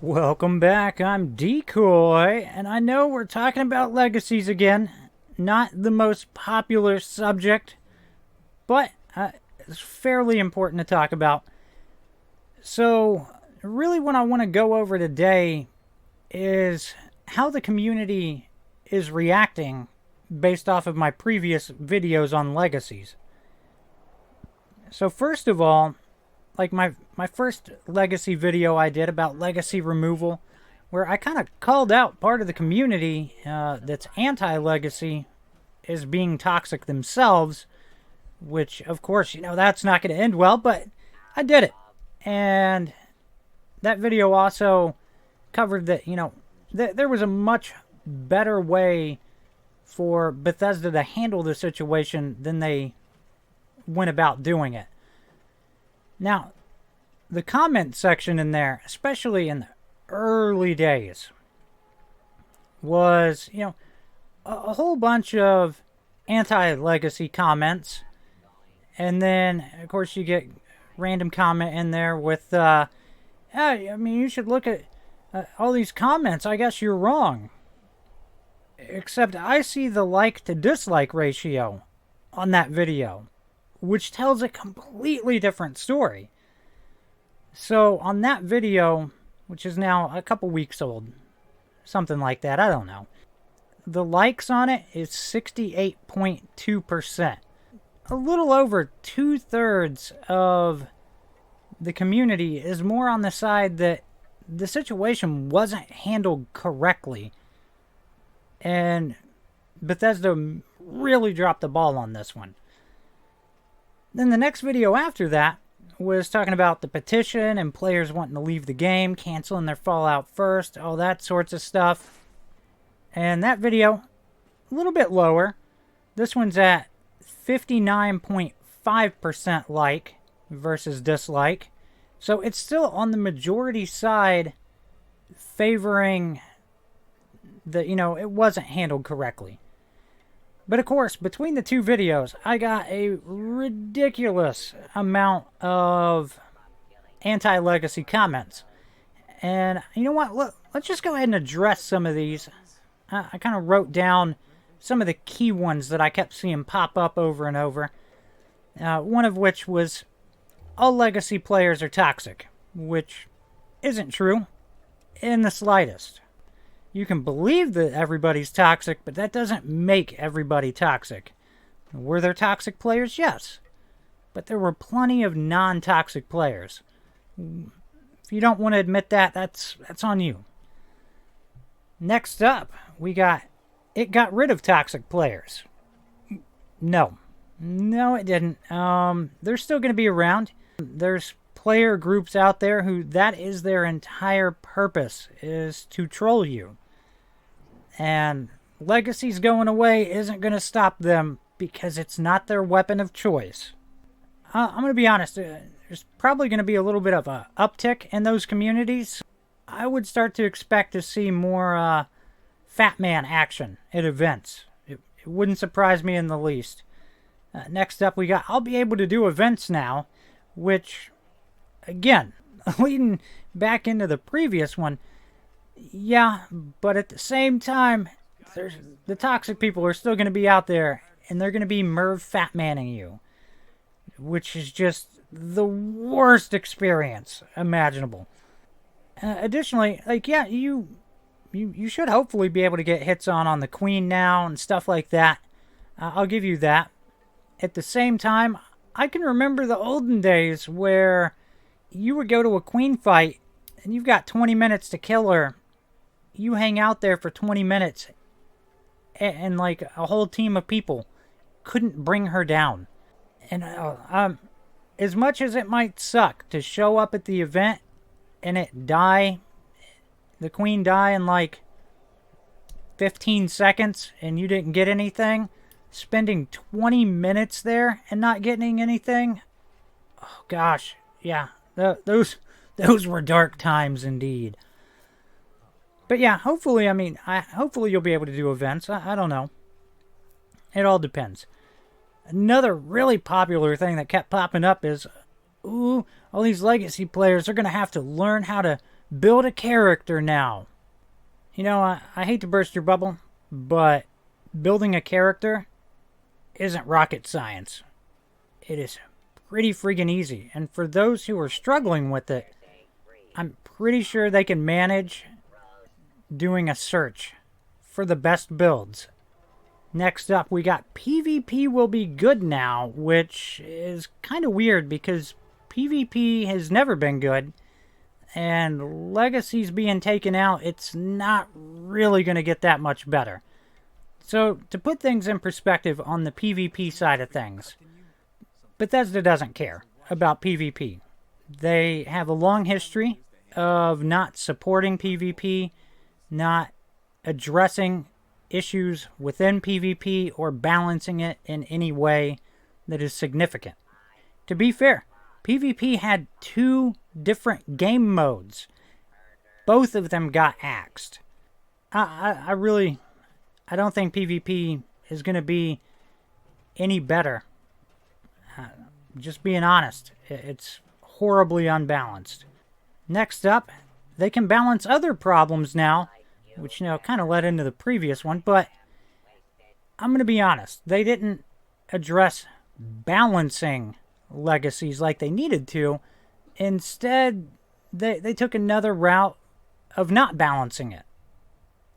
Welcome back. I'm Decoy, and I know we're talking about legacies again. Not the most popular subject, but it's fairly important to talk about. So, really, what I want to go over today is how the community is reacting based off of my previous videos on legacies. So, first of all, like my first legacy video I did about legacy removal, where I kind of called out part of the community that's anti-legacy as being toxic themselves, which of course, that's not going to end well, but I did it. And that video also covered that, there was a much better way for Bethesda to handle the situation than they went about doing it. Now, the comment section in there, especially in the early days, was, a whole bunch of anti-legacy comments. And then, of course, you get random comment in there with, you should look at all these comments. I guess you're wrong. Except I see the like to dislike ratio on that video, which tells a completely different story. So on that video, which is now a couple weeks old, something like that, I don't know, the likes on it is 68.2%. A little over 2/3 of the community is more on the side that the situation wasn't handled correctly. And Bethesda really dropped the ball on this one. Then the next video after that was talking about the petition and players wanting to leave the game, canceling their Fallout first, all that sorts of stuff. And that video, a little bit lower. This one's at 59.5% like versus dislike. So it's still on the majority side favoring that, it wasn't handled correctly. But of course, between the two videos, I got a ridiculous amount of anti-legacy comments. And you know what? Look, let's just go ahead and address some of these. I kind of wrote down some of the key ones that I kept seeing pop up over and over. One of which was, all legacy players are toxic, which isn't true in the slightest. You can believe that everybody's toxic, but that doesn't make everybody toxic. Were there toxic players? Yes. But there were plenty of non-toxic players. If you don't want to admit that, that's on you. Next up, we got, it got rid of toxic players. No. No, it didn't. They're still going to be around. There's player groups out there who that is their entire purpose, is to troll you. And legacies going away isn't going to stop them because it's not their weapon of choice. I'm going to be honest, there's probably going to be a little bit of an uptick in those communities. I would start to expect to see more Fat Man action at events. It wouldn't surprise me in the least. Next up, we got, I'll be able to do events now, which, again, leading back into the previous one, yeah, but at the same time, the toxic people are still going to be out there, and they're going to be Merv Fatmanning you, which is just the worst experience imaginable. Additionally, you should hopefully be able to get hits on the Queen now and stuff like that. I'll give you that. At the same time, I can remember the olden days where you would go to a Queen fight, and you've got 20 minutes to kill her. You hang out there for 20 minutes, and like a whole team of people couldn't bring her down. And as much as it might suck to show up at the event and the Queen die in like 15 seconds and you didn't get anything, spending 20 minutes there and not getting anything, oh gosh, yeah, those were dark times indeed. But yeah, hopefully, hopefully you'll be able to do events. I don't know. It all depends. Another really popular thing that kept popping up is, ooh, all these legacy players are going to have to learn how to Build a character now. You know, I hate to burst your bubble, but building a character isn't rocket science. It is pretty friggin' easy. And for those who are struggling with it, I'm pretty sure they can manage doing a search for the best builds. Next up, we got PvP will be good now, which is kind of weird because PvP has never been good. And Legacy's being taken out, it's not really going to get that much better. So, to put things in perspective on the PvP side of things, Bethesda doesn't care about PvP. They have a long history of not supporting PvP, not addressing issues within PvP, or balancing it in any way that is significant. To be fair, PvP had 2 different game modes. Both of them got axed. I don't think PvP is going to be any better. Just being honest, it's horribly unbalanced. Next up, they can balance other problems now, which, you know, kind of led into the previous one, but I'm going to be honest. They didn't address balancing legacies like they needed to. Instead, they took another route of not balancing it,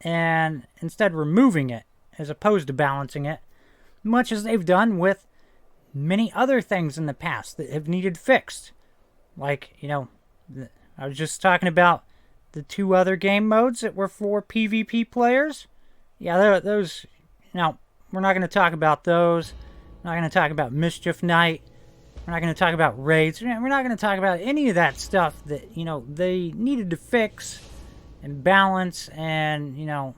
and instead removing it as opposed to balancing it, much as they've done with many other things in the past that have needed fixed. Like, you know, I was just talking about the 2 other game modes that were for PvP players. Yeah, those, now, we're not going to talk about those. We're not going to talk about Mischief Night. We're not going to talk about raids. We're not going to talk about any of that stuff that, you know, they needed to fix and balance, and, you know,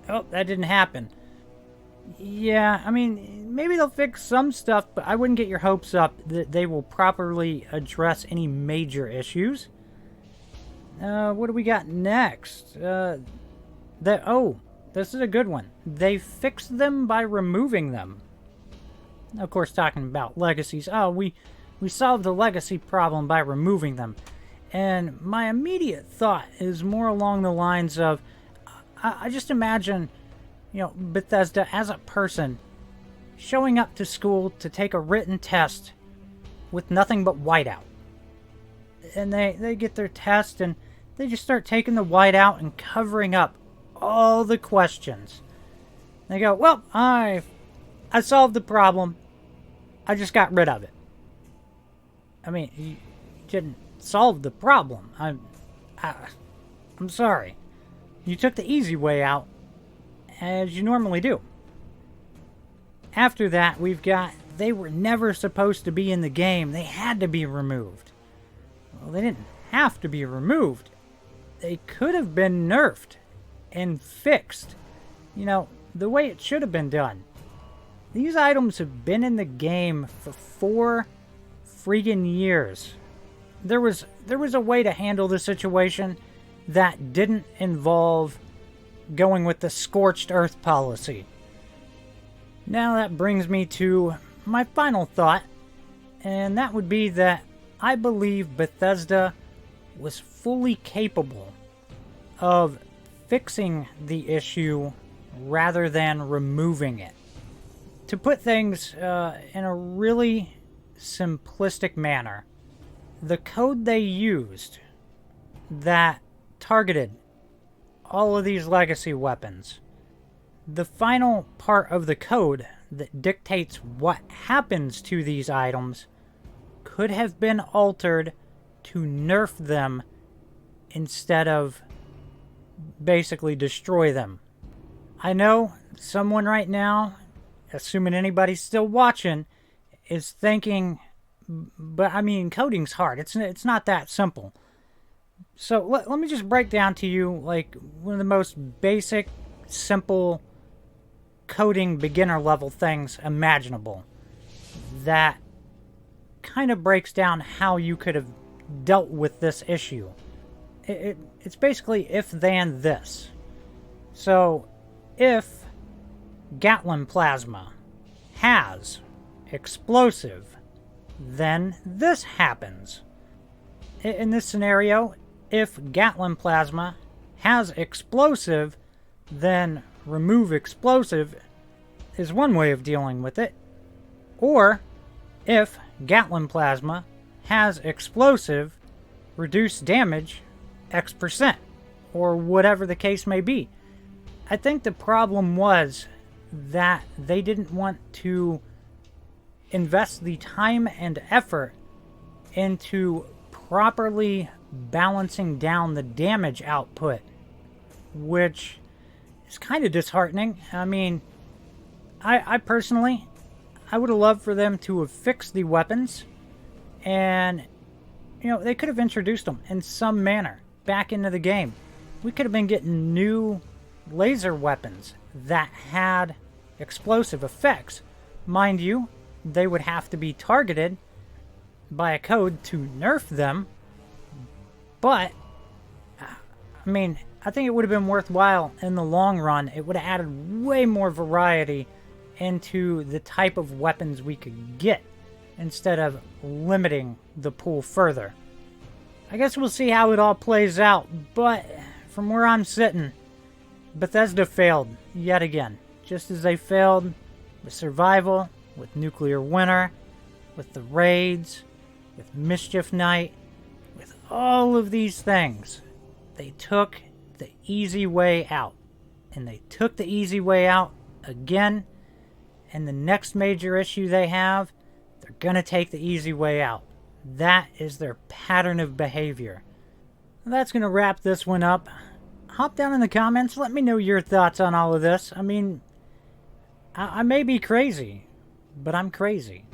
oh, that didn't happen. Yeah, I mean, maybe they'll fix some stuff, but I wouldn't get your hopes up that they will properly address any major issues. What do we got next? This is a good one. They fixed them by removing them. Of course, talking about legacies. Oh, we solved the legacy problem by removing them. And my immediate thought is more along the lines of, I just imagine, you know, Bethesda as a person showing up to school to take a written test with nothing but whiteout. And they get their test and they just start taking the whiteout and covering up all the questions. They go, well, I solved the problem. I just got rid of it. I mean, you didn't solve the problem. I'm sorry. You took the easy way out, as you normally do. After that, we've got, they were never supposed to be in the game. They had to be removed. Well, they didn't have to be removed. They could have been nerfed and fixed. You know, the way it should have been done. These items have been in the game for 4 friggin' years. There was a way to handle the situation that didn't involve going with the scorched earth policy. Now that brings me to my final thought, and that would be that I believe Bethesda was fully capable of fixing the issue rather than removing it. To put things in a really simplistic manner, the code they used that targeted all of these legacy weapons, the final part of the code that dictates what happens to these items could have been altered to nerf them instead of basically destroy them. I know someone right now, assuming anybody's still watching, is thinking, but I mean, coding's hard. It's not that simple. So let me just break down to you like one of the most basic, simple coding beginner level things imaginable that kind of breaks down how you could have dealt with this issue. It's basically if then this. So if Gatlin plasma has explosive, then this happens. In this scenario, if Gatling plasma has explosive, then remove explosive is one way of dealing with it. Or if Gatling plasma has explosive, reduce damage X%, or whatever the case may be. I think the problem was that they didn't want to invest the time and effort into properly balancing down the damage output, which is kind of disheartening. I mean, I personally, I would have loved for them to have fixed the weapons, and, you know, they could have introduced them in some manner back into the game. We could have been getting new laser weapons that had explosive effects. Mind you, they would have to be targeted by a code to nerf them, but, I mean, I think it would have been worthwhile in the long run. It would have added way more variety into the type of weapons we could get instead of limiting the pool further. I guess we'll see how it all plays out, but from where I'm sitting, Bethesda failed yet again, just as they failed with survival, with Nuclear Winter, with the raids, with Mischief Night, with all of these things. They took the easy way out, and they took the easy way out again, and the next major issue they have, they're gonna take the easy way out. That is their pattern of behavior. That's gonna wrap this one up. Hop down in the comments, let me know your thoughts on all of this. I mean, I may be crazy, but I'm crazy.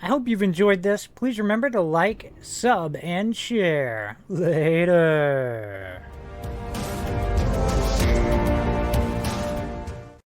I hope you've enjoyed this. Please remember to like, sub, and share. Later.